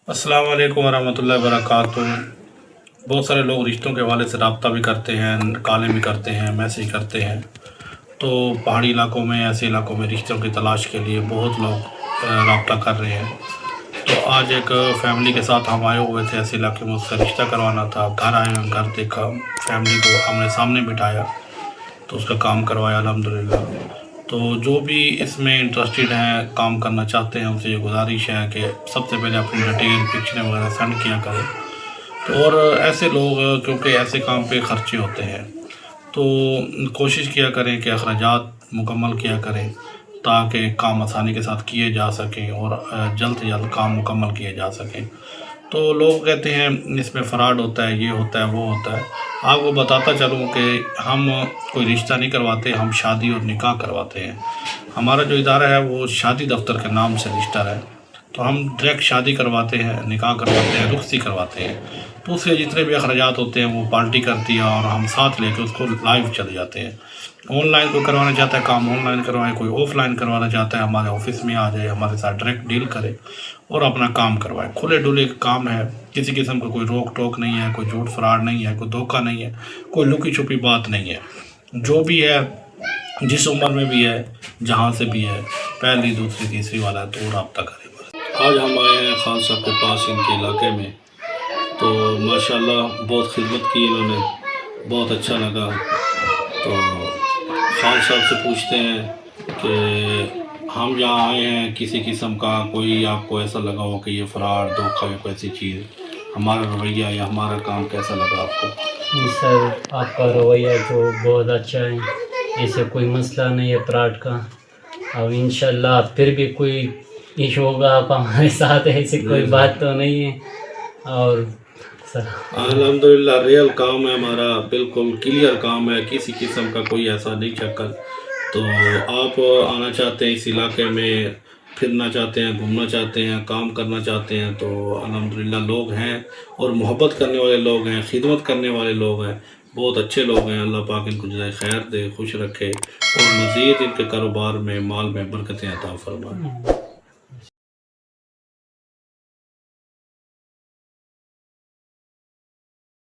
السلام علیکم ورحمۃ اللہ وبرکاتہ۔ بہت سارے لوگ رشتوں کے حوالے سے رابطہ بھی کرتے ہیں، کالیں بھی کرتے ہیں، میسیج کرتے ہیں۔ تو پہاڑی علاقوں میں، ایسے علاقوں میں رشتوں کی تلاش کے لیے بہت لوگ رابطہ کر رہے ہیں۔ تو آج ایک فیملی کے ساتھ ہم آئے ہوئے تھے ایسے علاقے میں، اس کا رشتہ کروانا تھا۔ گھر آئے ہیں، گھر دیکھا، فیملی کو ہم نے سامنے بٹھایا تو اس کا کام کروایا الحمدللہ۔ تو جو بھی اس میں انٹرسٹڈ ہیں، کام کرنا چاہتے ہیں، ان سے یہ گزارش ہے کہ سب سے پہلے اپنی ڈیٹیل پکچریں وغیرہ سینڈ کیا کریں۔ تو اور ایسے لوگ، کیونکہ ایسے کام پہ خرچے ہوتے ہیں، تو کوشش کیا کریں کہ اخراجات مکمل کیا کریں تاکہ کام آسانی کے ساتھ کیے جا سکیں اور جلد سے جلد کام مکمل کیے جا سکیں۔ تو لوگ کہتے ہیں اس میں فراڈ ہوتا ہے، یہ ہوتا ہے، وہ ہوتا ہے۔ آپ کو بتاتا چلوں کہ ہم کوئی رشتہ نہیں کرواتے، ہم شادی اور نکاح کرواتے ہیں۔ ہمارا جو ادارہ ہے وہ شادی دفتر کے نام سے رجسٹر ہے، تو ہم ڈائریکٹ شادی کرواتے ہیں، نکاح کرواتے ہیں، رخصتی کرواتے ہیں۔ تو اس سے جتنے بھی اخراجات ہوتے ہیں وہ پارٹی کرتی ہے اور ہم ساتھ لے کے اس کو لائیو چلے جاتے ہیں۔ آن لائن کوئی کروانا چاہتا ہے کام آن لائن کروائے، کوئی آف لائن کروانا چاہتا ہے ہمارے آفس میں آ جائے، ہمارے ساتھ ڈائریکٹ ڈیل کرے اور اپنا کام کروائے۔ کھلے ڈلے کام ہے، کسی قسم کا کوئی روک ٹوک نہیں ہے، کوئی جھوٹ فراڈ نہیں ہے، کوئی دھوکہ نہیں ہے، کوئی لکی چھپی بات نہیں ہے۔ جو بھی ہے، جس عمر میں بھی ہے، جہاں سے بھی ہے، پہلی دوسری تیسری والا ہے، تو وہ رابطہ کرے بس۔ آج ہم آئے ہیں خان صاحب کے پاس، ان کے علاقے میں، تو ماشاءاللہ بہت خدمت کی انہوں نے، بہت اچھا لگا۔ تو خان صاحب سے پوچھتے ہیں کہ ہم یہاں آئے ہیں، کسی قسم کا کوئی آپ کو ایسا لگا ہو کہ یہ فراڈ دھوکہ یا کوئی ایسی چیز، ہمارا رویہ یا ہمارا کام کیسا لگا آپ کو؟ جی سر، آپ کا رویہ تو بہت اچھا ہے، ایسے کوئی مسئلہ نہیں ہے فراڈ کا، اور انشاءاللہ پھر بھی کوئی ایشو ہوگا آپ ہمارے ساتھ، ایسی کوئی بات تو نہیں ہے۔ اور سر الحمدللہ ریئل کام ہے ہمارا، بالکل کلیئر کام ہے، کسی قسم کا کوئی ایسا نہیں چکر۔ تو آپ آنا چاہتے ہیں اس علاقے میں، پھرنا چاہتے ہیں، گھومنا چاہتے ہیں، کام کرنا چاہتے ہیں، تو الحمدللہ لوگ ہیں اور محبت کرنے والے لوگ ہیں، خدمت کرنے والے لوگ ہیں، بہت اچھے لوگ ہیں۔ اللہ پاک ان کو جزائے خیر دے، خوش رکھے اور مزید ان کے کاروبار میں، مال میں برکتیں عطا فرمائے۔